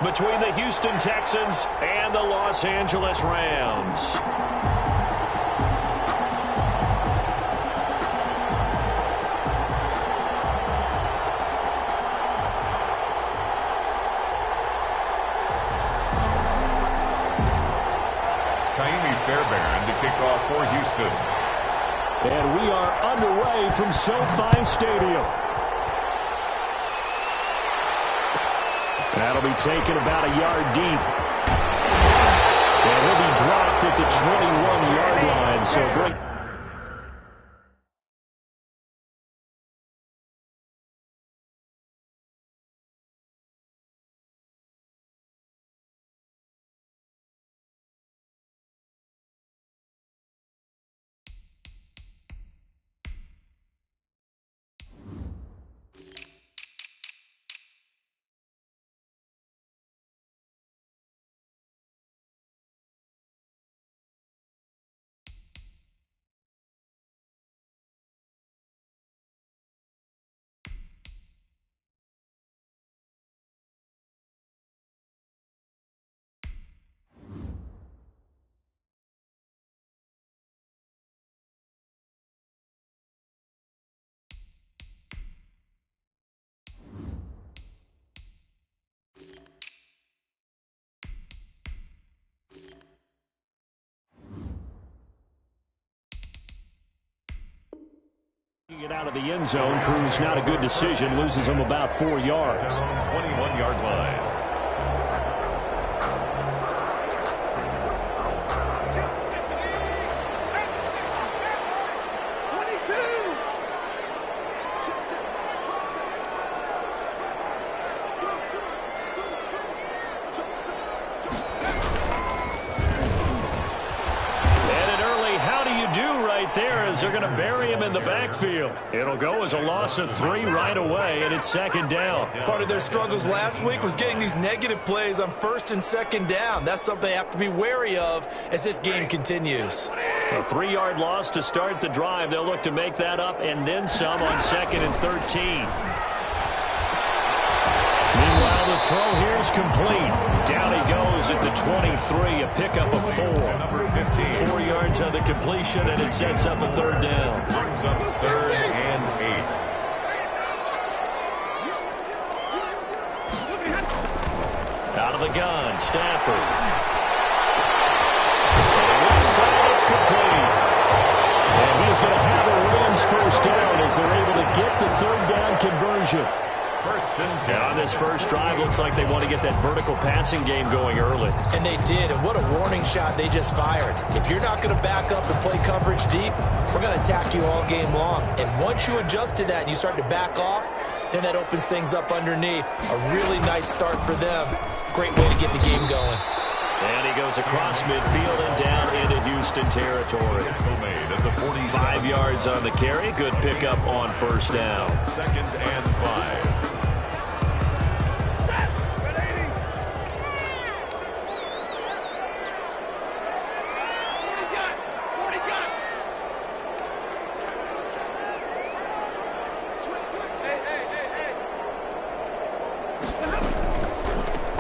between the Houston Texans and the Los Angeles Rams. Fairbairn to kick off for Houston. And we are underway from SoFi Stadium. That'll be taken about a yard deep. And he'll be dropped at the 21-yard line. So great. Get out of the end zone. Cruz, not a good decision. Loses him about 4 yards. 21-yard line. They're going to bury him in the backfield. It'll go as a loss of 3 right away, and it's second down. Part of their struggles last week was getting these negative plays on first and second down. That's something they have to be wary of as this game continues. A 3-yard loss to start the drive. They'll look to make that up and then some on second and 13. Meanwhile, the throw here is complete. Down he goes at the 23, a pickup of 4. 4 yards on the completion, and it sets up a third down. Brings up 3rd and 8. Out of the gun, Stafford. Left side, it's complete. And he's going to have a Rams first down as they're able to get the third down conversion. First and 10. On this first drive, looks like they want to get that vertical passing game going early. And they did, and what a warning shot they just fired. If you're not going to back up and play coverage deep, we're going to attack you all game long. And once you adjust to that and you start to back off, then that opens things up underneath. A really nice start for them. Great way to get the game going. And he goes across midfield and down into Houston territory. 5 yards on the carry. Good pickup on first down. Second and 5.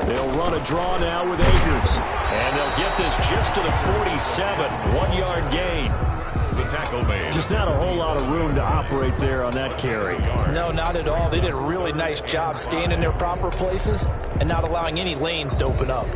They'll run a draw now with Akers. And they'll get this just to the 47. 1-yard gain. The tackle made. Just not a whole lot of room to operate there on that carry. No, not at all. They did a really nice job staying in their proper places and not allowing any lanes to open up.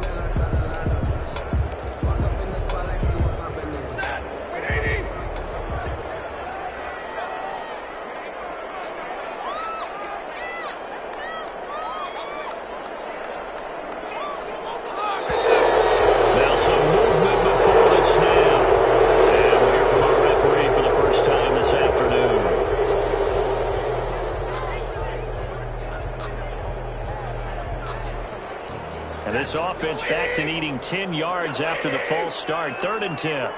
This offense back to needing 10 yards after the false start. 3rd and 10.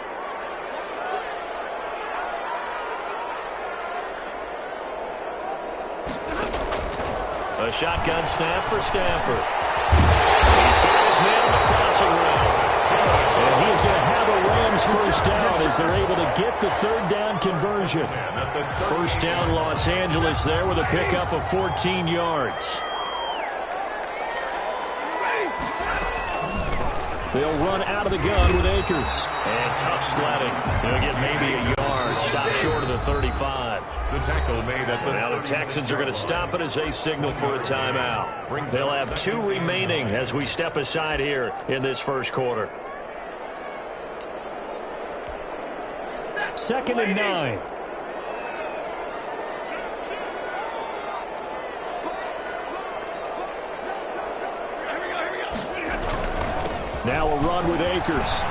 A shotgun snap for Stafford. He's got his man on the crossing route. And he's going to have a Rams first down as they're able to get the third down conversion. First down Los Angeles there with a pickup of 14 yards. They'll run out of the gun with Akers. And tough sledding. They'll get maybe a yard. Stop short of the 35. The tackle made at the Now the Texans are going to stop it as they signal for a timeout. They'll have 2 remaining as we step aside here in this first quarter. 2nd and 9. Now a run with Akers.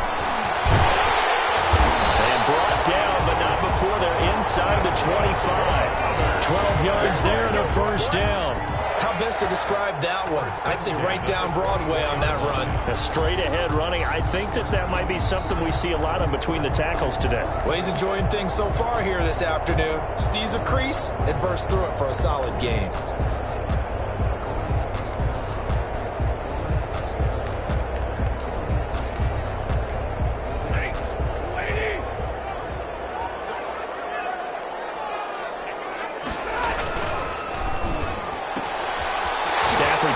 And brought down, but not before they're inside the 25. 12 yards there and a first down. How best to describe that one? I'd say right down Broadway on that run. A straight-ahead running. I think that might be something we see a lot of between the tackles today. Well, he's enjoying things so far here this afternoon. Sees a crease and bursts through it for a solid game.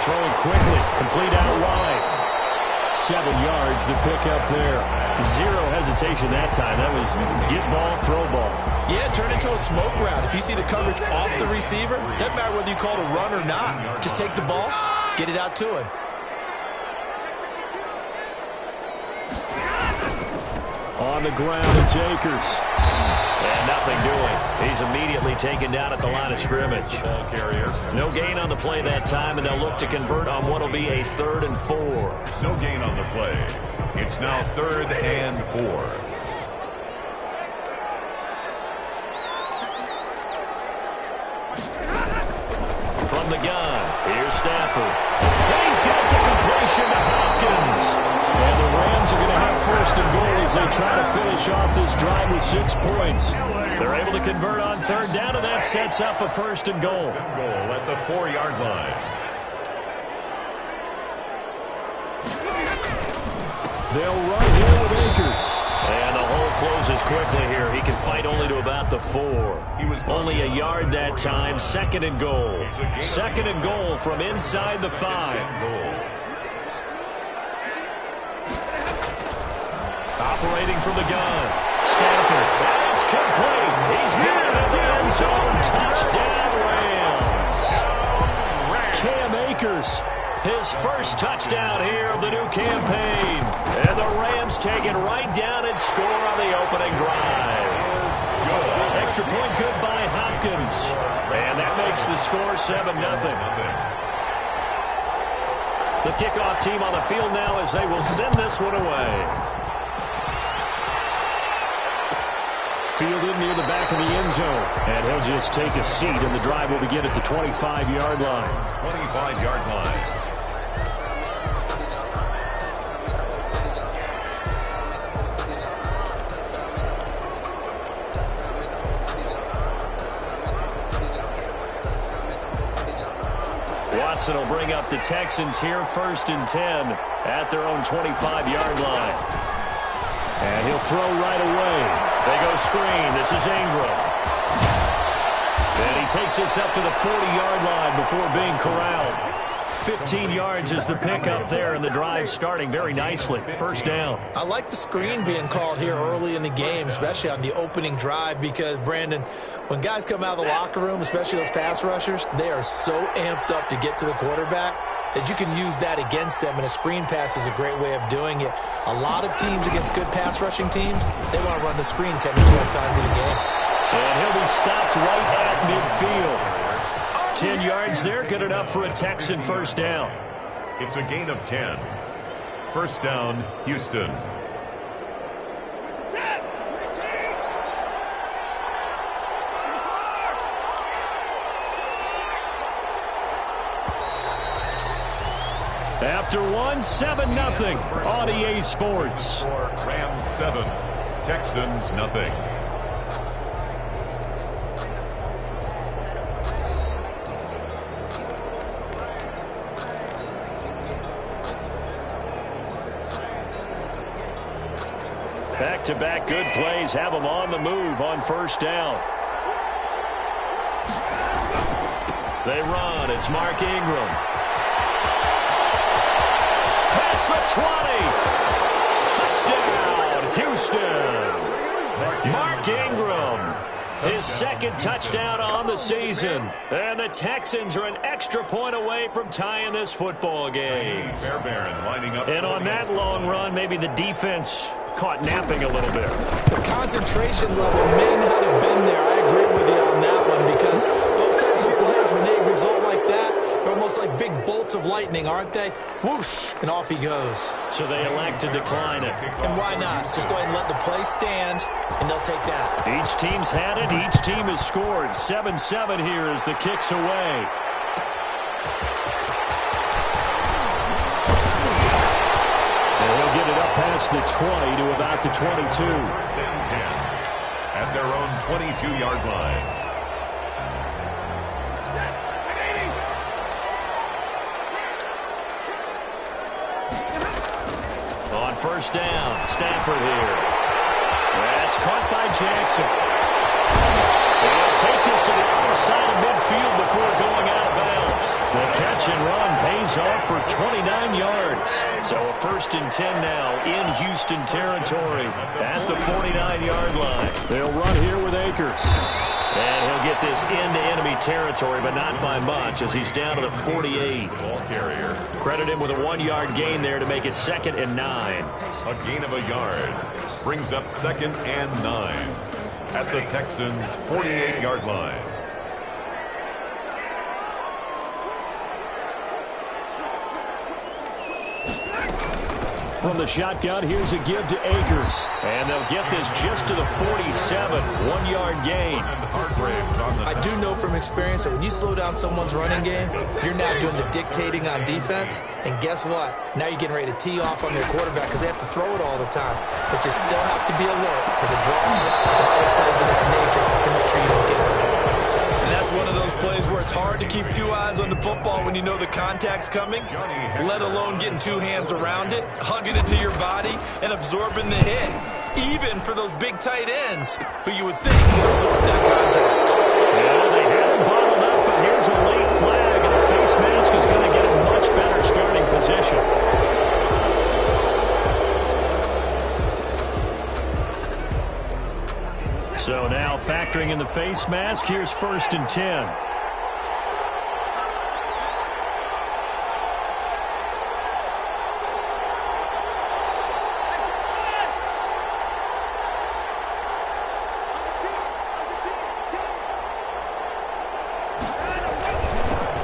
Throwing quickly, complete out wide. 7 yards, the pickup there. 0 hesitation that time. That was get ball, throw ball. Yeah, turn into a smoke route. If you see the coverage off the receiver, doesn't matter whether you call it a run or not. Just take the ball, get it out to him. On the ground, it's Akers. And nothing doing. He's immediately taken down at the line of scrimmage. Ball carrier. No gain on the play that time, and they'll look to convert on what will be a 3rd and 4. No gain on the play. It's now 3rd and 4. From the gun, here's Stafford. And he's got the completion to Hopkins. And the Rams are going to have 1st and goal as they try to finish off this drive with 6 points. They're able to convert on 3rd down, and that sets up a 1st and goal. Goal at the 4-yard line. They'll run here with Akers. And the hole closes quickly here. He can fight only to about the 4. Only a yard that time. 2nd and goal. 2nd and goal from inside the 5. Operating from the gun. Stafford. It's complete. He's got it in the end zone. Touchdown, Rams. Cam Akers. His first touchdown here of the new campaign. And the Rams take it right down and score on the opening drive. Extra point good by Hopkins. And that makes the score 7-0. The kickoff team on the field now as they will send this one away. Fielded near the back of the end zone. And he'll just take a seat, and the drive will begin at the 25-yard line. 25-yard line. Watson will bring up the Texans here 1st and 10 at their own 25-yard line. And he'll throw right away. They go screen. This is Ingram. And he takes this up to the 40-yard line before being corralled. 15 yards is the pickup there, and the drive starting very nicely. 1st down. I like the screen being called here early in the game, especially on the opening drive, because, Brandon, when guys come out of the locker room, especially those pass rushers, they are so amped up to get to the quarterback that you can use that against them, and a screen pass is a great way of doing it. A lot of teams against good pass rushing teams, they want to run the screen 10 to 12 times in a game. And he'll be stopped right at midfield. 10 yards there, good enough for a Texan 1st down. It's a gain of 10. 1st down, Houston. After one, 7-0 on EA Sports. Rams 7, Texans nothing. Back-to-back good plays have them on the move on 1st down. They run. It's Mark Ingram. past the 20. Touchdown, Houston. Mark Ingram. His second touchdown on the season. And the Texans are an extra point away from tying this football game. And on that long run, maybe the defense caught napping a little bit. The concentration level may not have been there. I agree with you on that one because those types of plays, when they result like that, they're almost like big bolts of lightning, aren't they? Whoosh, and off he goes. So they elect to decline it. And why not? Just go ahead and let the play stand, and they'll take that. Each team's had it. Each team has scored. 7-7 here as the kick's away. And he'll get it up past the 20 to about the 22. First and 10 at their own 22-yard line. On first down, Stafford here. That's caught by Jackson. They'll take this to the other side of midfield before going out of bounds. The catch and run pays off for 29 yards. So a first and 10 now in Houston territory at the 49-yard line. They'll run here with Akers. And he'll get this into enemy territory, but not by much as he's down to the 48. Ball carrier. Credit him with a 1-yard gain there to make it 2nd and 9. A gain of a yard brings up 2nd and 9 at the Texans' 48-yard line. From the shotgun, here's a give to Akers. And they'll get this just to the 47. 1-yard gain. I do know from experience that when you slow down someone's running game, you're now doing the dictating on defense. And guess what? Now you're getting ready to tee off on their quarterback because they have to throw it all the time. But you still have to be alert for the draws and other plays of that nature to make sure you don't get hurt. And that's one of those plays where it's hard to keep two eyes on the football when you know the contact's coming, let alone getting two hands around it, hugging it to your body, and absorbing the hit. Even for those big tight ends who you would think can absorb that contact. Yeah, they had him bottled up, but here's a late flag, and the face mask is going to get a much better starting position. So now factoring in the face mask, here's 1st and 10.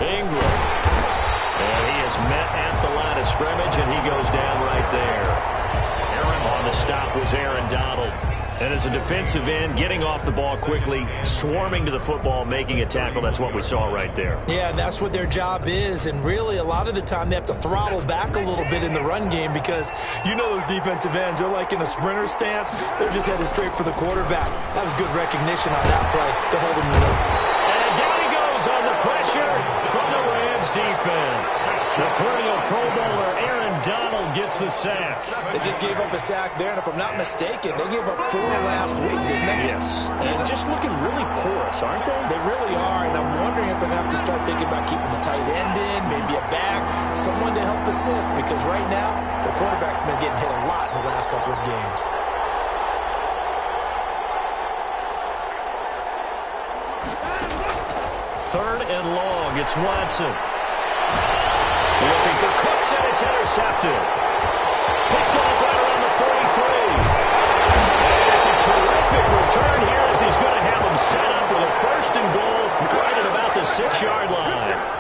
Ingram. And he is met at the line of scrimmage, and he goes down right there. On the stop was Aaron Donald. And as a defensive end, getting off the ball quickly, swarming to the football, making a tackle, that's what we saw right there. Yeah, and that's what their job is. And really, a lot of the time, they have to throttle back a little bit in the run game because you know those defensive ends, they're like in a sprinter stance. They're just headed straight for the quarterback. That was good recognition on that play to hold him in the And down he goes on the pressure from the Rams defense. The perennial Pro Bowler Aaron Donald gets the sack. They just gave up a sack there, and if I'm not mistaken, they gave up 4 last week, didn't they? Yes. And just looking really porous, aren't they? They really are, and I'm wondering if they're going to have to start thinking about keeping the tight end in, maybe a back, someone to help assist, because right now, the quarterback's been getting hit a lot in the last couple of games. Third and long, it's Watson. Looking for Cooks, and it's intercepted. Picked off right around the 43. And it's a terrific return here as he's going to have him set up with a 1st and goal right at about the 6-yard line.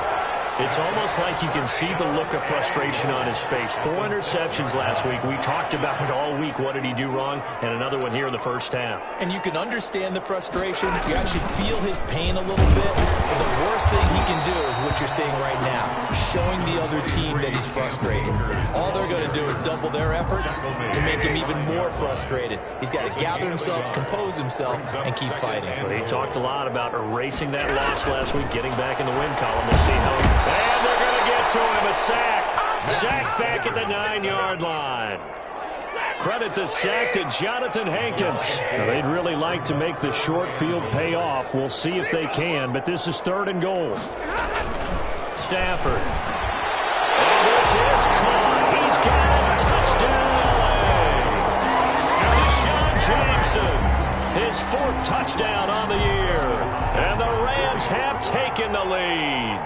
It's almost like you can see the look of frustration on his face. 4 interceptions last week. We talked about it all week. What did he do wrong? And another one here in the first half. And you can understand the frustration. You actually feel his pain a little bit. But the worst thing he can do is what you're seeing right now, showing the other team that he's frustrated. All they're going to do is double their efforts to make him even more frustrated. He's got to gather himself, compose himself, and keep fighting. Well, he talked a lot about erasing that loss last week, getting back in the win column. We'll see how he... And they're going to get to him. A sack. Sack back at the 9-yard line. Credit the sack to Jonathan Hankins. Now, they'd really like to make the short field pay off. We'll see if they can, but this is 3rd and goal. Stafford. And this is caught. He's got 4th touchdown on the year. And the Rams have taken the lead.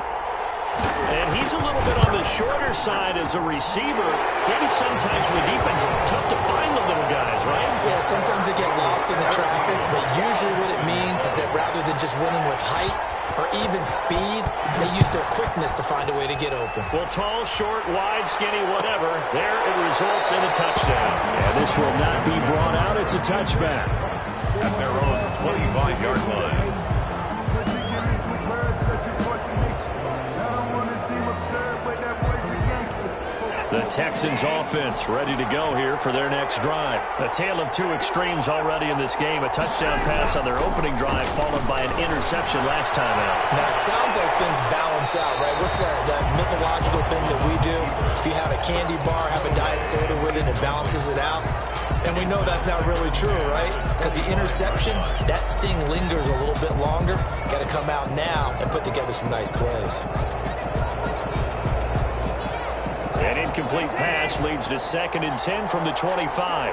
And he's a little bit on the shorter side as a receiver. Maybe sometimes for the defense, tough to find the little guys, right? Yeah, sometimes they get lost in the traffic, but usually what it means is that rather than just winning with height or even speed, they use their quickness to find a way to get open. Well, tall, short, wide, skinny, whatever, there it results in a touchdown. And this will not be brought out. It's a touchback. At their own 25-yard line. The Texans offense ready to go here for their next drive. A tale of two extremes already in this game. A touchdown pass on their opening drive followed by an interception last time out. Now, it sounds like things balance out, right? What's that mythological thing that we do? If you have a candy bar, have a diet soda with it, it balances it out. And we know that's not really true, right? Because the interception, that sting lingers a little bit longer. Got to come out now and put together some nice plays. An incomplete pass leads to 2nd and 10 from the 25.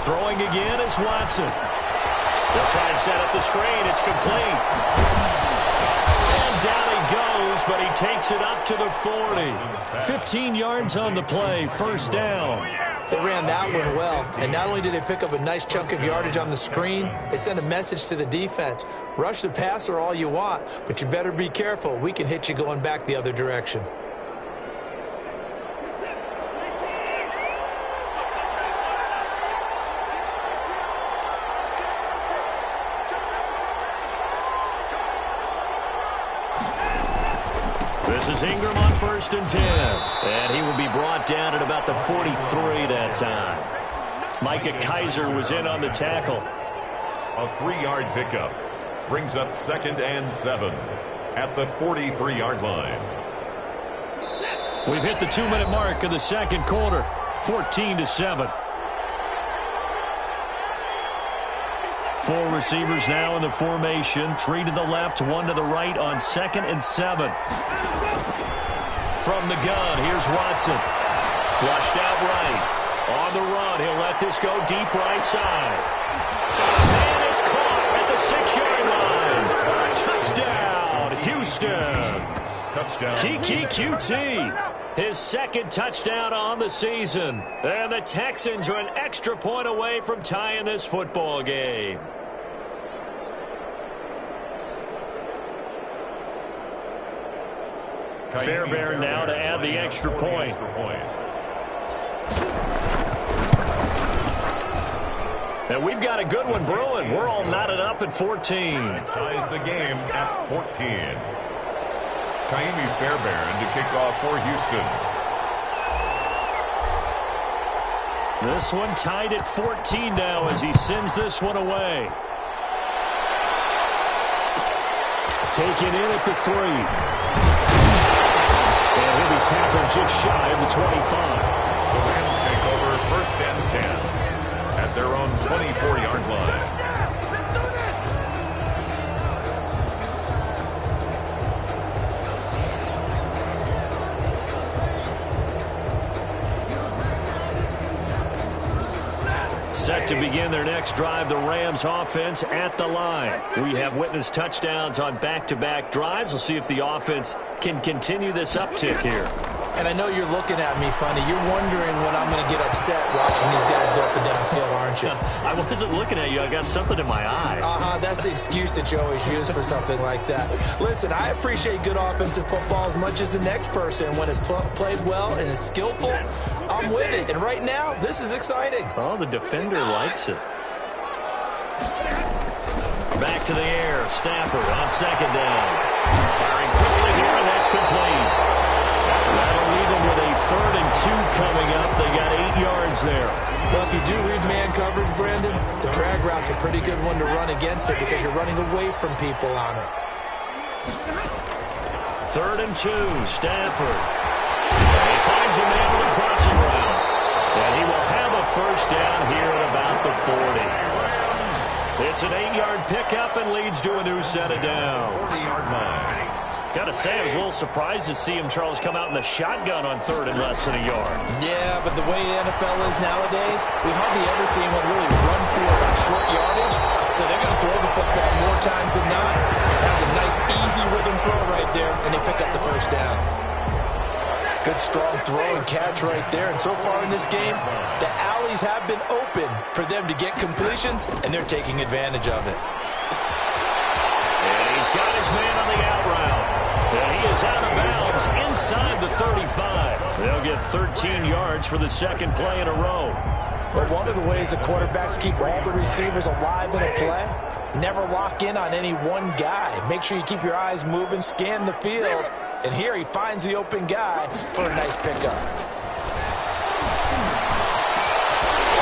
Throwing again is Watson. They'll try and set up the screen. It's complete. And down he goes, but he takes it up to the 40. 15 yards on the play, 1st down. They ran that one well, and not only did they pick up a nice chunk of yardage on the screen, they sent a message to the defense. Rush the passer all you want, but you better be careful. We can hit you going back the other direction. This is Ingram on 1st and 10. And he will be brought down at about the 43 that time. Micah Kaiser was in on the tackle. A 3-yard pickup brings up 2nd and 7 at the 43-yard line. We've hit the 2-minute mark of the 2nd quarter. 14-7. 4 receivers now in the formation. 3 to the left, 1 to the right on 2nd and 7. From the gun, here's Watson. Flushed out right. On the run, he'll let this go deep right side. And it's caught at the 6-yard line. Touchdown, Houston. Touchdown. Kiki QT. His 2nd touchdown on the season. And the Texans are an extra point away from tying this football game. Fairbairn now to add the extra point. And we've got a good one brewing. We're all knotted up at 14. Ties the game at 14. Kaimi Fairbairn to kick off for Houston. This one tied at 14 now as he sends this one away. Taken in at the 3. And he'll be tackled just shy of the 25. The Rams take over 1st and 10 at their own 24-yard line. Set to begin their next drive, the Rams offense at the line. We have witnessed touchdowns on back-to-back drives. We'll see if the offense can continue this uptick here. And I know you're looking at me funny. You're wondering when I'm going to get upset watching these guys go up and down field, aren't you? I wasn't looking at you. I got something in my eye. That's the excuse that you always use for something like that. Listen, I appreciate good offensive football as much as the next person. When it's played well and is skillful, I'm with it. And right now, this is exciting. Oh, the defender likes it. Back to the air. Stafford on 2nd down. Firing quickly here, and that's complete. That'll leave them with a 3rd and 2 coming up. They got 8 yards there. Well, if you do read man coverage, Brandon, the drag route's a pretty good one to run against it because you're running away from people on it. 3rd and 2, Stafford. And he finds a man with a crossing route. And he will have a 1st down here at about the 40. It's an 8-yard pickup and leads to a new set of downs. 40-yard line. Gotta say, I was a little surprised to see him, Charles, come out in a shotgun on third and less than a yard. Yeah, but the way the NFL is nowadays, we hardly ever see anyone really run for it on short yardage. So they're going to throw the football more times than not. That was a nice, easy rhythm throw right there, and they pick up the first down. Good, strong throw and catch right there. And so far in this game, the alleys have been open for them to get completions, and they're taking advantage of it. And he's got his man on the out route. And he is out of bounds inside the 35. They'll get 13 yards for the second play in a row. But one of the ways the quarterbacks keep all the receivers alive in a play, never lock in on any one guy. Make sure you keep your eyes moving, scan the field. And here he finds the open guy for a nice pickup.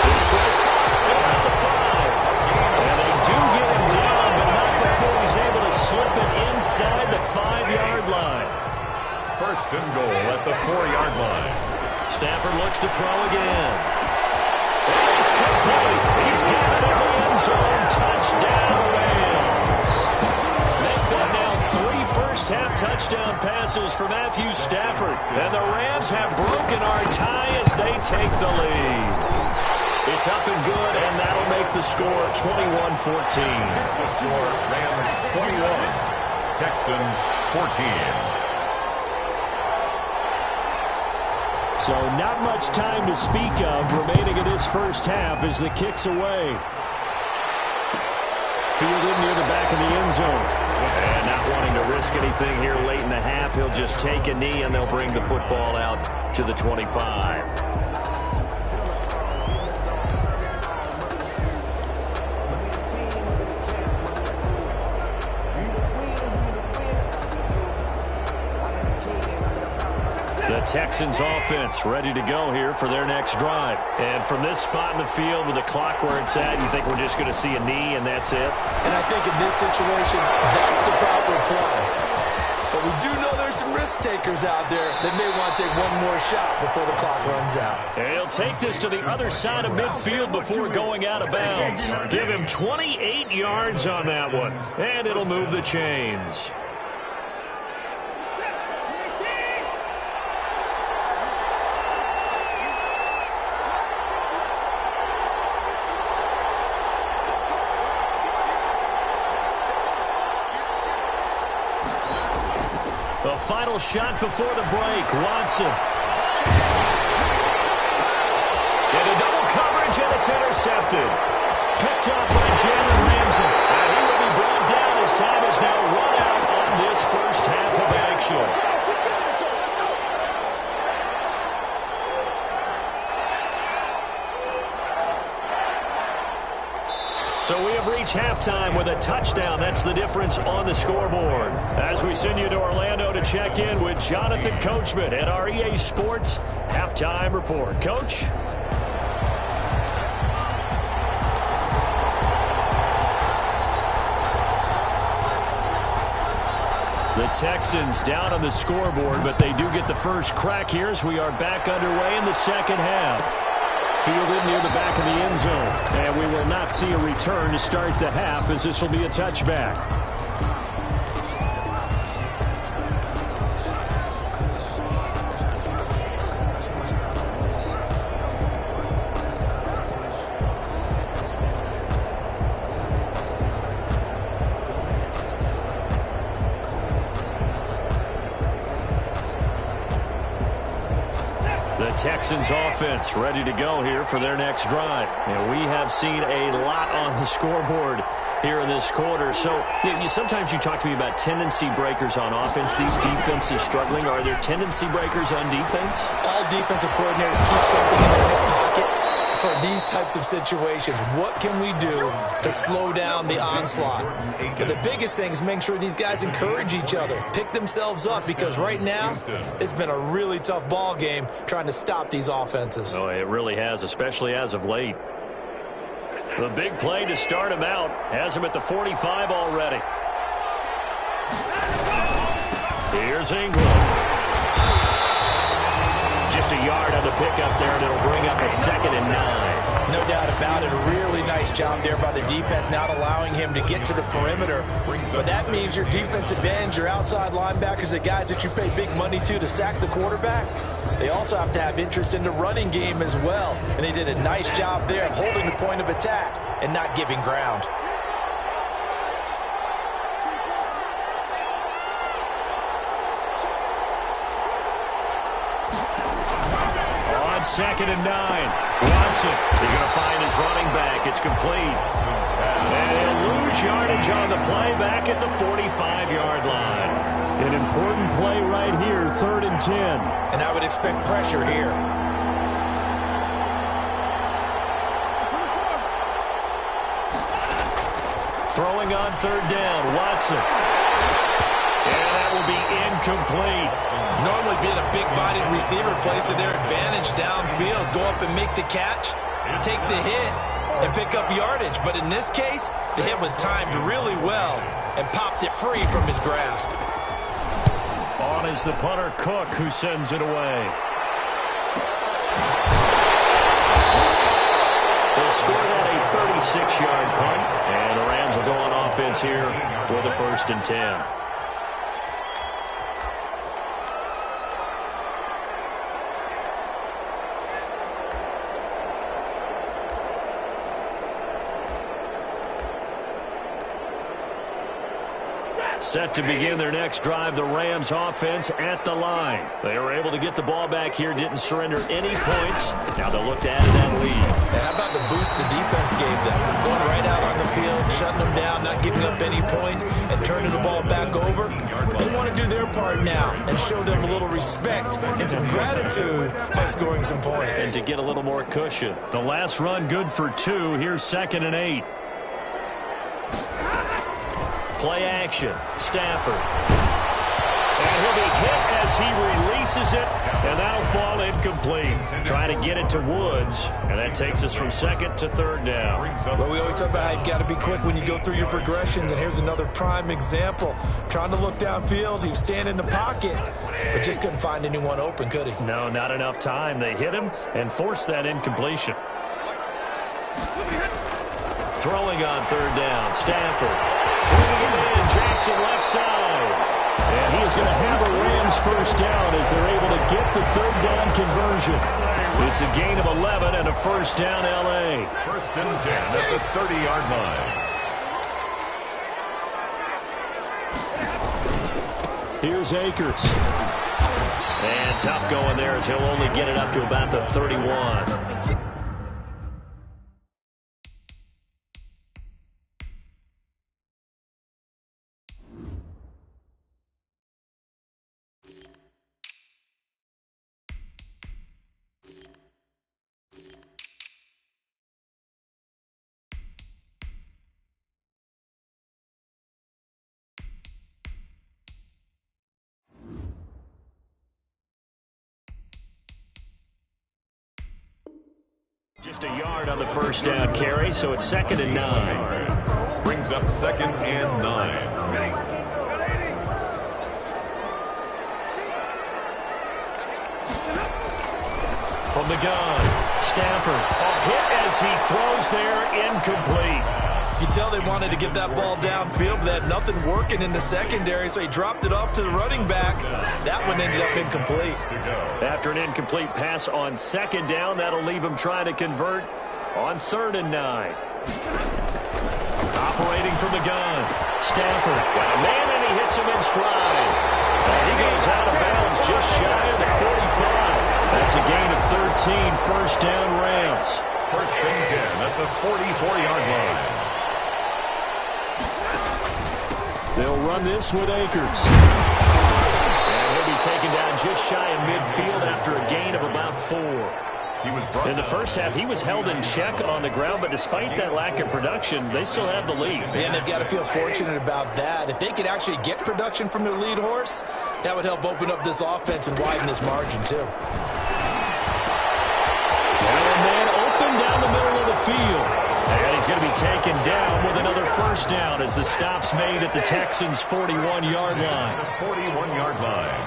This throw at the 5. And they do get him down, but not before he's able to slip it inside the 5-yard line. First and goal at the 4-yard line. Stafford looks to throw again. It's complete. He's got it in the end zone. Touchdown, Rams. Make that now 3 first-half touchdown passes for Matthew Stafford. And the Rams have broken our tie as they take the lead. It's up and good, and that'll make the score 21-14. Here's the score, Rams 21, Texans 14. So not much time to speak of remaining in this first half as the kick's away. Fielded near the back of the end zone. And not wanting to risk anything here late in the half, he'll just take a knee and they'll bring the football out to the 25. The Texans offense ready to go here for their next drive. And from this spot in the field with the clock where it's at, you think we're just going to see a knee and that's it? And I think in this situation, that's the proper play. But we do know there's some risk takers out there that may want to take one more shot before the clock runs out. And he'll take this to the other side of midfield before going out of bounds. Give him 28 yards on that one. And it'll move the chains. The final shot before the break. Watson. Into double coverage, and it's intercepted. Picked up by Jalen Ramsey. And he will be brought down as time is now run out on this first half of action. So we have reached halftime with a touchdown. That's the difference on the scoreboard. As we send you to Orlando to check in with Jonathan Coachman at our EA Sports Halftime Report. Coach? The Texans down on the scoreboard, but they do get the first crack here as we are back underway in the second half. Fielded near the back of the end zone. And we will not see a return to start the half as this will be a touchback. Texans offense ready to go here for their next drive. And we have seen a lot on the scoreboard here in this quarter. So sometimes you talk to me about tendency breakers on offense. These defenses struggling. Are there tendency breakers on defense? All defensive coordinators keep something in their hip pocket for these types of situations. What can we do to slow down the onslaught? But the biggest thing is making sure these guys encourage each other, pick themselves up, because right now it's been a really tough ball game trying to stop these offenses. Oh, it really has, especially as of late. The big play to start him out has him at the 45 already. Here's England. Just a yard on the pickup there, and it'll bring up a 2nd and 9. No doubt about it. A really nice job there by the defense, not allowing him to get to the perimeter. But that means your defensive ends, your outside linebackers, the guys that you pay big money to sack the quarterback, they also have to have interest in the running game as well. And they did a nice job there of holding the point of attack and not giving ground. On 2nd and 9. Watson, he's going to find his running back. It's complete. And he'll lose yardage on the play back at the 45-yard line. An important play right here, 3rd and 10. And I would expect pressure here. Throwing on 3rd down, Watson. And that will be incomplete. Normally being a big-bodied receiver plays to their advantage downfield. Go up and make the catch, take the hit, and pick up yardage. But in this case, the hit was timed really well and popped it free from his grasp. On is the punter, Cook, who sends it away. They'll score that a 36-yard punt, and the Rams will go on offense here with a 1st and 10. Set to begin their next drive, the Rams offense at the line. They were able to get the ball back here, didn't surrender any points. Now they'll look to add to that lead. And how about the boost the defense gave them? Going right out on the field, shutting them down, not giving up any points, and turning the ball back over. They want to do their part now and show them a little respect and some gratitude by scoring some points. And to get a little more cushion. The last run good for 2. Here's 2nd and 8. Play action. Stafford. And he'll be hit as he releases it, and that'll fall incomplete. Trying to get it to Woods, and that takes us from 2nd to 3rd down. Well, we always talk about how you've got to be quick when you go through your progressions, and here's another prime example. Trying to look downfield, he was standing in the pocket, but just couldn't find anyone open, could he? No, not enough time. They hit him and forced that incompletion. Throwing on 3rd down, Stafford. Bringing it in, Jackson left side. And he is going to have a Rams 1st down as they're able to get the 3rd down conversion. It's a gain of 11 and a 1st down L.A. 1st and 10 at the 30-yard line. Here's Akers. And tough going there as he'll only get it up to about the 31. Just a yard on the 1st down carry, so it's 2nd and 9. Brings up 2nd and 9. From the gun, Stafford. A hit as he throws there, incomplete. You can tell they wanted to get that ball downfield, but they had nothing working in the secondary, so he dropped it off to the running back. That one ended up incomplete. After an incomplete pass on 2nd down, that'll leave him trying to convert on 3rd and 9. Operating from the gun, Stafford. Got a man, and he hits him in stride. And he goes out of bounds just shy of the 45. That's a gain of 13, 1st down Rams. 1st and 10 at the 44-yard line. They'll run this with Akers. And he'll be taken down just shy of midfield after a gain of about 4. In the 1st half, he was held in check on the ground, but despite that lack of production, they still have the lead. And they've got to feel fortunate about that. If they could actually get production from their lead horse, that would help open up this offense and widen this margin, too. And then open down the middle of the field. And he's going to be taken down with another 1st down as the stop's made at the Texans' 41-yard line. 41-yard line.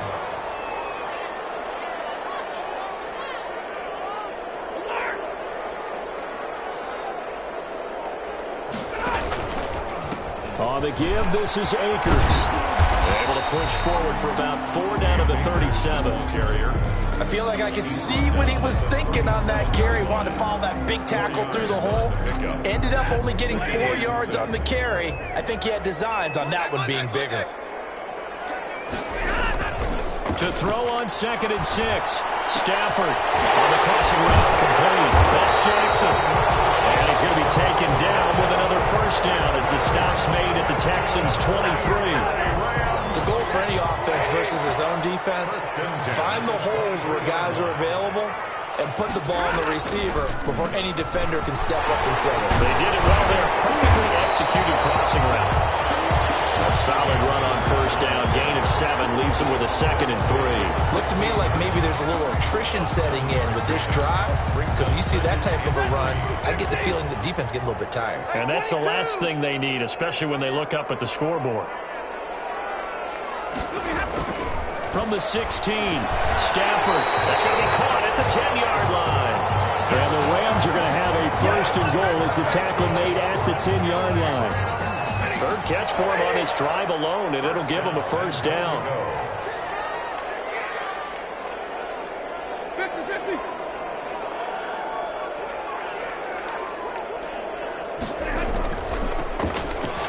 On the give, this is Akers. Able to push forward for about 4 down to the 37. Carrier. I feel like I could see what he was thinking on that carry. Wanted to follow that big tackle through the hole. Ended up only getting 4 yards on the carry. I think he had designs on that one being bigger. To throw on 2nd and 6. Stafford on the crossing route, complete. That's Jackson. And he's going to be taken down with another first down as the stop's made at the Texans' 23. The goal for any offense versus his own defense, find the holes where guys are available and put the ball on the receiver before any defender can step up and fill it. They did it well there. Perfectly executed crossing route. A solid run on first down. Gain of 7 leaves him with a 2nd and 3. Looks to me like maybe there's a little attrition setting in with this drive, because when you see that type of a run, I get the feeling the defense getting a little bit tired. And that's the last thing they need, especially when they look up at the scoreboard. From the 16, Stafford. That's going to be caught at the 10-yard line. And the Rams are going to have a first and goal as the tackle made at the 10-yard line. 3rd catch for him on his drive alone, and it'll give him a first down.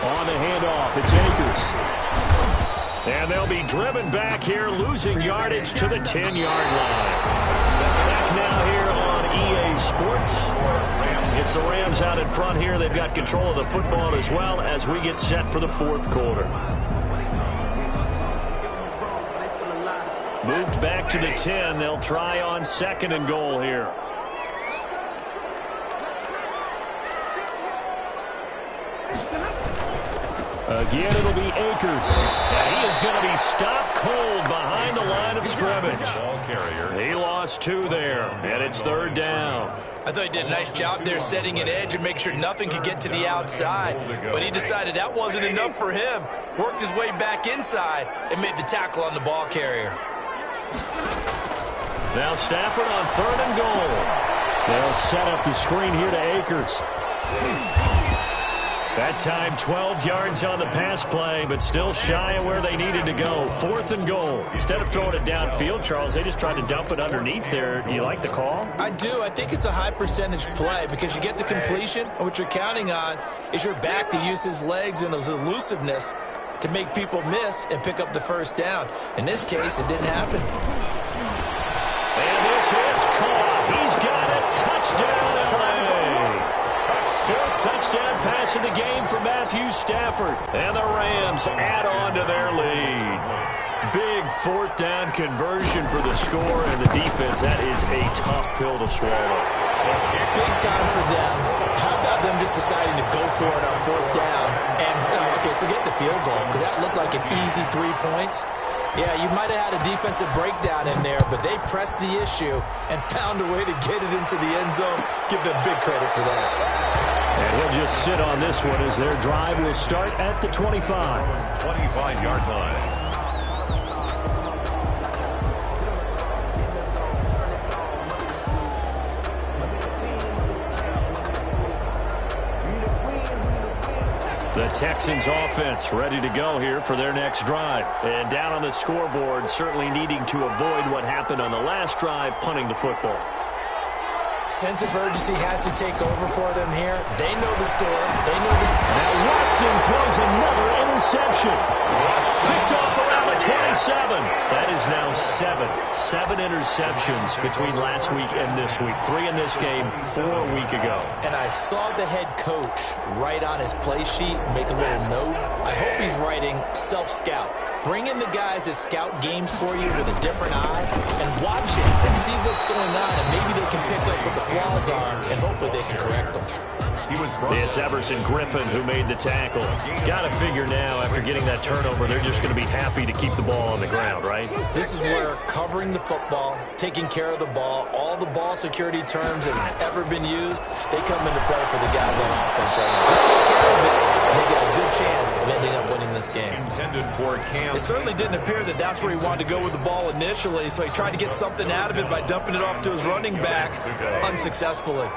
On the handoff, it's Akers. And they'll be driven back here, losing yardage to the 10-yard line. Back now here on EA Sports. It's the Rams out in front here. They've got control of the football as well as we get set for the 4th quarter. Moved back to the 10. They'll try on 2nd and goal here. Again, it'll be Akers. And he is going to be stopped cold behind the line of scrimmage. Ball carrier. He lost 2 there, and it's 3rd down. I thought he did a nice job there setting an edge and making sure nothing could get to the outside. But he decided that wasn't enough for him. Worked his way back inside and made the tackle on the ball carrier. Now Stafford on 3rd and goal. They'll set up the screen here to Akers. That time 12 yards on the pass play, but still shy of where they needed to go. 4th and goal. Instead of throwing it downfield, Charles, they just tried to dump it underneath there. Do you like the call? I do. I think it's a high percentage play because you get the completion, and what you're counting on is your back to use his legs and his elusiveness to make people miss and pick up the first down. In this case, it didn't happen. And this is caught. He's got it. Touchdown, LA. 4th touchdown pass of the game for Matthew Stafford. And the Rams add on to their lead. Big 4th down conversion for the score, and the defense, that is a tough pill to swallow. Big time for them. How about them just deciding to go for it on 4th down? And, okay, forget the field goal, because that looked like an easy 3 points. Yeah, you might have had a defensive breakdown in there, but they pressed the issue and found a way to get it into the end zone. Give them big credit for that. And he'll just sit on this one as their drive will start at the 25. 25-yard line. The Texans offense ready to go here for their next drive. And down on the scoreboard, certainly needing to avoid what happened on the last drive, punting the football. Sense of urgency has to take over for them here. They know the score. They know the score. Now Watson throws another interception. Picked off around the 27. That is now 7 interceptions between last week and this week. 3 in this game, 4 a week ago. And I saw the head coach write on his play sheet, make a little note. I hope he's writing self-scout. Bring in the guys that scout games for you with a different eye and watch it and see what's going on, and maybe they can pick up what the flaws are, and hopefully they can correct them. It's Everson Griffin who made the tackle. Got to figure now, after getting that turnover, they're just going to be happy to keep the ball on the ground, right? This is where covering the football, taking care of the ball, all the ball security terms that have ever been used, they come into play for the guys on offense right now. Just take care of it, and they got a good chance of ending up winning this game. It certainly didn't appear that that's where he wanted to go with the ball initially, so he tried to get something out of it by dumping it off to his running back unsuccessfully.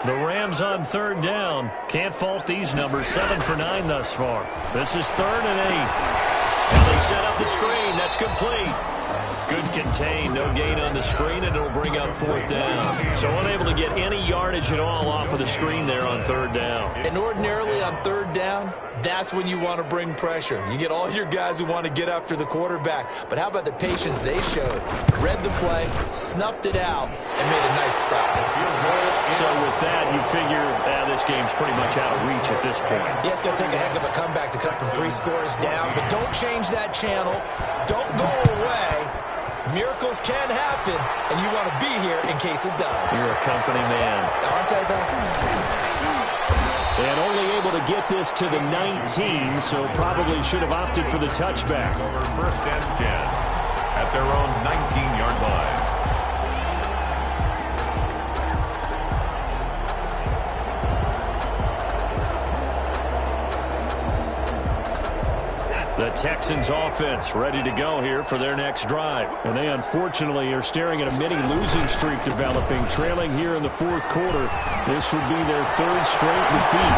The Rams on third down. Can't fault these numbers. 7 for 9 thus far. This is 3rd and 8. Now they set up the screen. That's complete. Good contain. No gain on the screen, and it'll bring up 4th down. So unable to get any yardage at all off of the screen there on 3rd down. And ordinarily on 3rd down, that's when you want to bring pressure. You get all your guys who want to get after the quarterback. But how about the patience they showed? Read the play, snuffed it out, and made a nice stop. So with that, you figure this game's pretty much out of reach at this point. Yeah, it's going to take a heck of a comeback to come from 3 scores down. But don't change that channel. Don't go away. Miracles can happen, and you want to be here in case it does. You're a company man. Aren't I, though? And only able to get this to the 19, so probably should have opted for the touchback. Over 1st and 10 at their own 19-yard line. The Texans offense ready to go here for their next drive. And they unfortunately are staring at a mini losing streak developing, trailing here in the 4th quarter. This would be their 3rd straight defeat.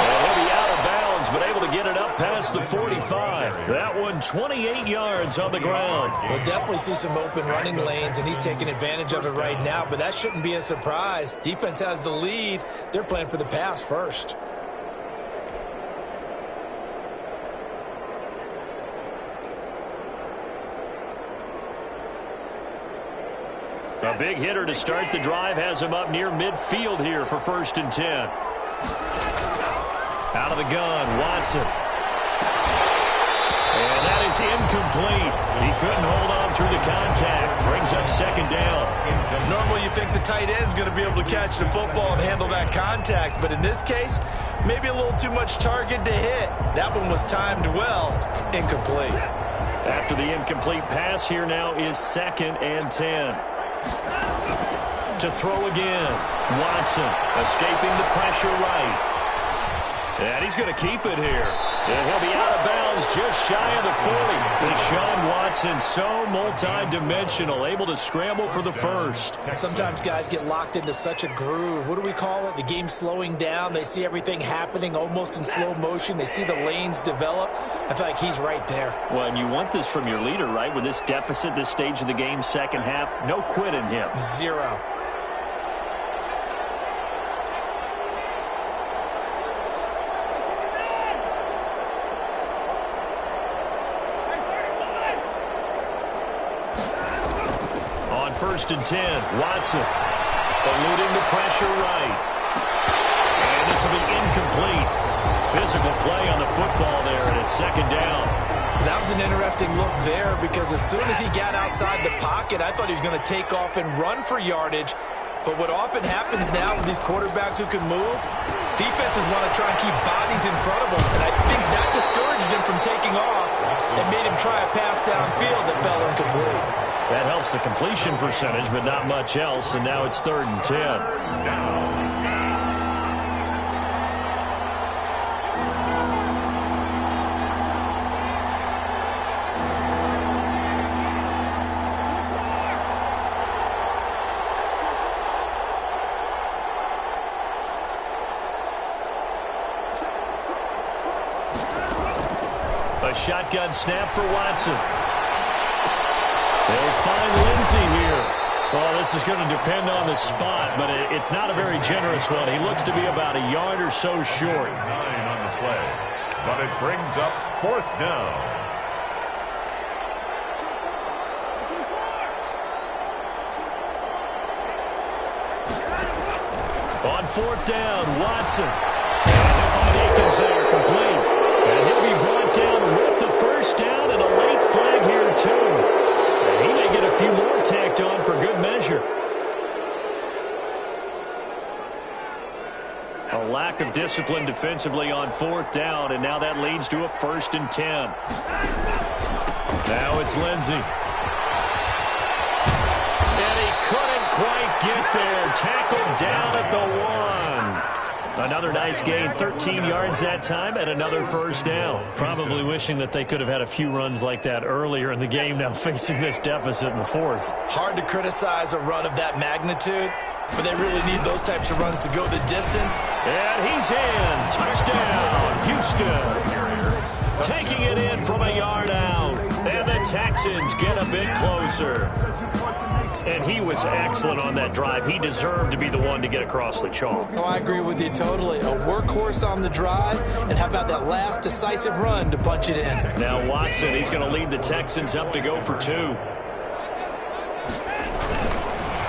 And he'll be out of bounds, but able to get it up past the 45. That one 28 yards on the ground. We'll definitely see some open running lanes, and he's taking advantage of it right now, but that shouldn't be a surprise. Defense has the lead. They're playing for the pass first. A big hitter to start the drive has him up near midfield here for 1st and 10. Out of the gun, Watson. And that is incomplete. He couldn't hold on through the contact. Brings up 2nd down. Normally you think the tight end's going to be able to catch the football and handle that contact, but in this case, maybe a little too much target to hit. That one was timed well. Incomplete. After the incomplete pass, here now is 2nd and 10. To throw again. Watson escaping the pressure right. And he's going to keep it here. And he'll be out of bounds just shy of the 40. Deshaun Watson, so multi-dimensional, able to scramble for the 1st. Sometimes guys get locked into such a groove. What do we call it? The game's slowing down. They see everything happening almost in slow motion. They see the lanes develop. I feel like he's right there. Well, and you want this from your leader, right? With this deficit, this stage of the game, 2nd half, no quit in him. 0. On 1st and 10, Watson eluding the pressure right. And this will be incomplete. Physical play on the football there, and it's 2nd down. That was an interesting look there because as soon as he got outside the pocket, I thought he was going to take off and run for yardage. But what often happens now with these quarterbacks who can move, defenses want to try and keep bodies in front of them. And I think that discouraged him from taking off and made him try a pass downfield that fell incomplete. That helps the completion percentage, but not much else. And now it's 3rd and 10. A shotgun snap for Watson. They'll find Lindsey here. Well, this is going to depend on the spot, but it's not a very generous one. He looks to be about a yard or so short. 9 on the play, but it brings up 4th down. On 4th down, Watson. And they'll find Akins there, complete. And he'll be brought down with the 1st down and a late flag here, too. And he may get a few more tacked on for good measure. A lack of discipline defensively on 4th down, and now that leads to a 1st and 10. Now it's Lindsey. And he couldn't quite get there. Tackled down at the 1. Another nice gain, 13 yards that time, and another first down. Probably wishing that they could have had a few runs like that earlier in the game, now facing this deficit in the fourth. Hard to criticize a run of that magnitude, but they really need those types of runs to go the distance. And he's in. Touchdown, Houston. Taking it in from a yard out. And the Texans get a bit closer. And he was excellent on that drive. He deserved to be the one to get across the chalk. Oh, I agree with you totally. A workhorse on the drive, and how about that last decisive run to punch it in? Now Watson, he's going to lead the Texans up to go for 2.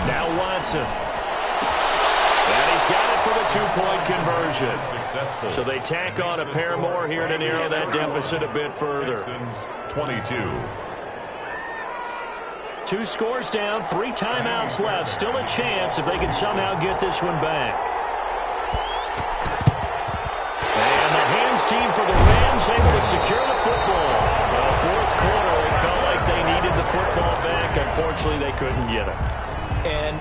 Now Watson. And he's got it for the 2-point conversion. Successful. So they tack on a pair more here to narrow that deficit a bit further. Texans 22. 2 scores down, 3 timeouts left. Still a chance if they can somehow get this one back. And the hands team for the Rams able to secure the football. The fourth quarter, it felt like they needed the football back. Unfortunately, they couldn't get it. And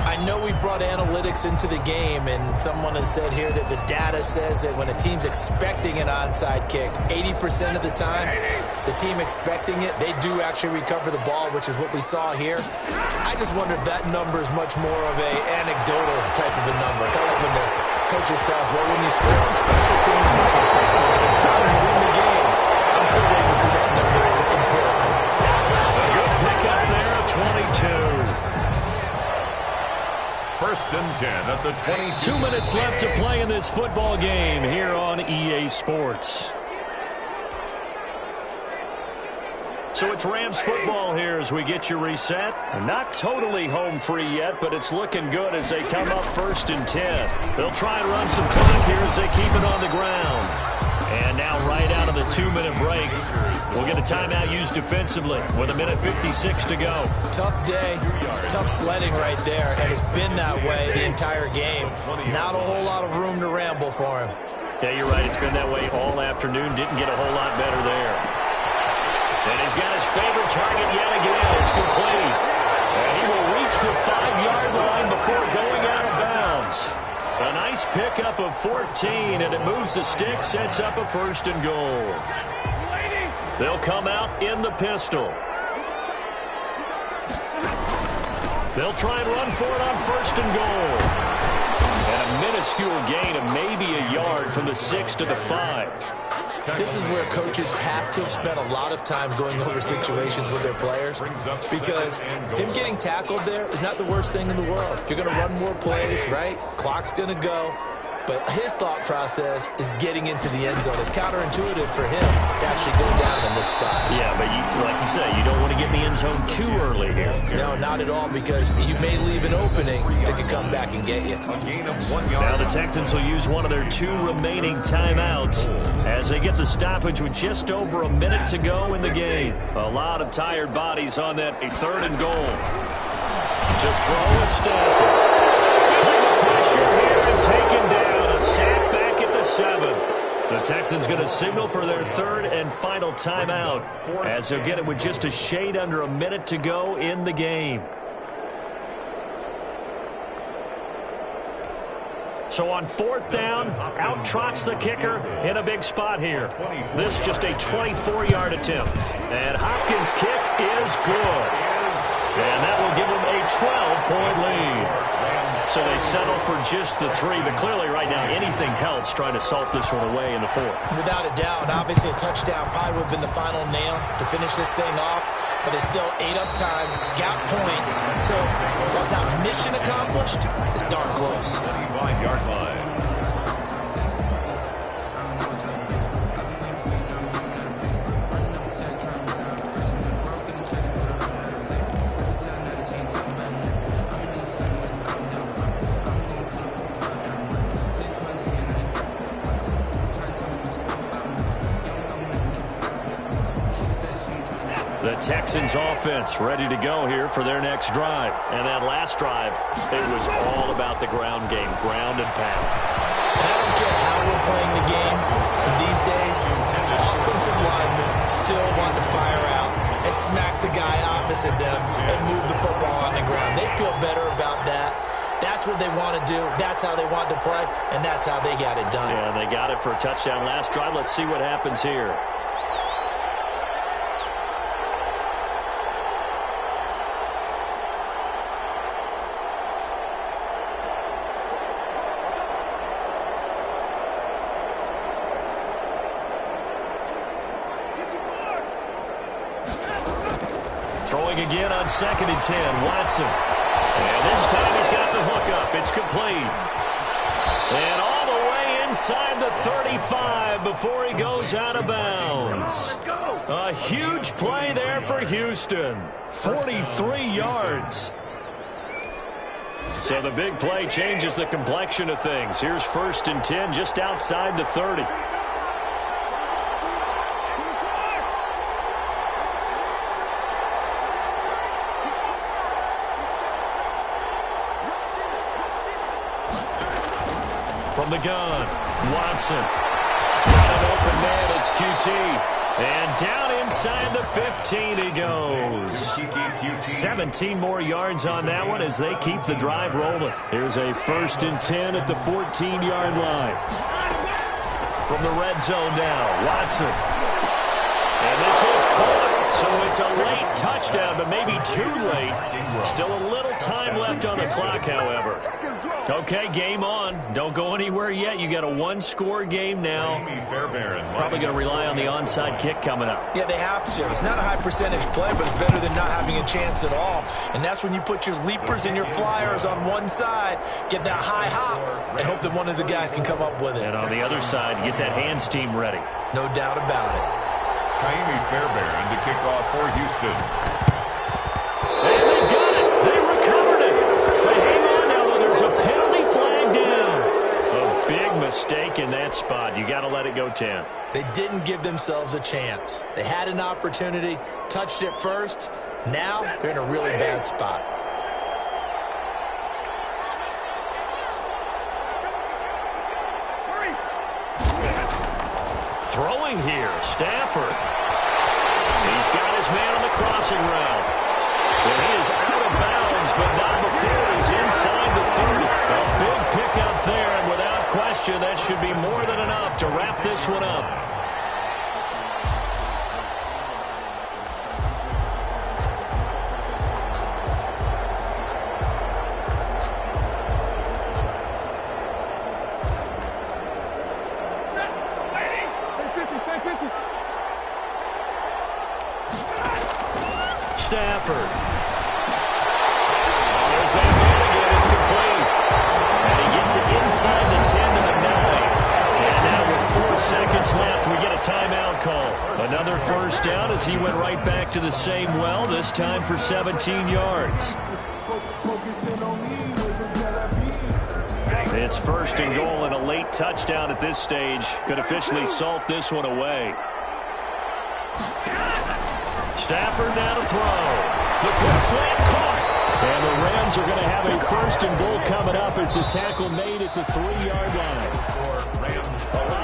I know we brought analytics into the game, and someone has said here that the data says that when a team's expecting an onside kick, 80% of the time, the team expecting it, they do actually recover the ball, which is what we saw here. I just wonder if that number is much more of a anecdotal type of a number. Kind of like when the coaches tell us, well, when you score on special teams, more than 10% of the time you win the game. I'm still waiting to see that number as empirical. A good pickup there, 22. First and 10 at the 22. 2 minutes left to play in this football game here on EA Sports. So it's Rams football here as we get you reset. Not totally home free yet, but it's looking good as they come up first and 10. They'll try and run some clock here as they keep it on the ground. And now right out of the 2-minute break, we'll get a timeout used defensively with 1:56 to go. Tough day, tough sledding right there, and it's been that way the entire game. Not a whole lot of room to ramble for him. Yeah, you're right. It's been that way all afternoon. Didn't get a whole lot better there. And he's got his favorite target yet again. It's complete. And he will reach the 5-yard line before going out of bounds. A nice pickup of 14, and it moves the stick, sets up a first and goal. They'll come out in the pistol. They'll try and run for it on first and goal. And a minuscule gain of maybe a yard from the 6 to the 5. This is where coaches have to have spent a lot of time going over situations with their players, because him getting tackled there is not the worst thing in the world. You're going to run more plays, right? Clock's going to go. But his thought process is getting into the end zone. It's counterintuitive for him to actually go down in this spot. Yeah, but like you say, you don't want to get in the end zone too early here. No, not at all, because you may leave an opening that could come back and get you. A gain of 1 yard. Now the Texans will use one of their 2 remaining timeouts as they get the stoppage with just over a minute to go in the game. A lot of tired bodies on that 3rd and goal. To throw a Stafford. Under pressure here and taken down. A sack back at the 7. The Texans going to signal for their 3rd and final timeout as they'll get it with just a shade under a minute to go in the game. So on 4th down, out trots the kicker in a big spot here. This just a 24-yard attempt. And Hopkins' kick is good. And that will give them a 12-point lead. So they settle for just the 3, but clearly right now anything helps trying to salt this one away in the 4th. Without a doubt, obviously a touchdown probably would have been the final nail to finish this thing off, but it's still 8 up time, got points, so while it's not mission accomplished, it's darn close. 25-yard line. The Texans offense ready to go here for their next drive. And that last drive, it was all about the ground game, ground and pound. And I don't care how we're playing the game these days, offensive linemen still want to fire out and smack the guy opposite them and move the football on the ground. They feel better about that That's what they want to do. That's how they want to play, and that's how they got it done. Yeah, they got it for a touchdown last drive. Let's see what happens here. Throwing again on 2nd and 10. Watson. And this time he's got the hook up. It's complete. And all the way inside the 35 before he goes out of bounds. A huge play there for Houston. 43 yards. So the big play changes the complexion of things. Here's 1st and 10 just outside the 30. From the gun, Watson. Got an open man, it's QT. And down inside the 15 he goes. 17 more yards on that one as they keep the drive rolling. Here's a 1st and 10 at the 14-yard line. From the red zone now, Watson. And this is caught. So it's a late touchdown, but maybe too late. Still a little time left on the clock, however. Okay, game on. Don't go anywhere yet. You got a one-score game now. Probably going to rely on the onside kick coming up. Yeah, they have to. It's not a high-percentage play, but it's better than not having a chance at all. And that's when you put your leapers and your flyers on one side, get that high hop, and hope that one of the guys can come up with it. And on the other side, get that hands team ready. No doubt about it. Jaime Fairbairn to kick off for Houston. And they got it. They recovered it. But hang on now, though. There's a penalty flag down. A big mistake in that spot. You got to let it go 10. They didn't give themselves a chance. They had an opportunity, touched it first. Now they're in a really bad spot. Throwing here, Stafford. He's got his man on the crossing route. And he is out of bounds, but not before he's inside the 30. A big pickup there, and without question, that should be more than enough to wrap this one up. Stafford. There's that man again. It's complete. And he gets it inside the 10 to the 9. And now with 4 seconds left, we get a timeout call. Another first down as he went right back to the same well, this time for 17 yards. It's 1st and goal and a late touchdown at this stage. Could officially salt this one away. Stafford now to throw. The quick slant caught. And the Rams are going to have a 1st and goal coming up as the tackle made at the 3-yard line.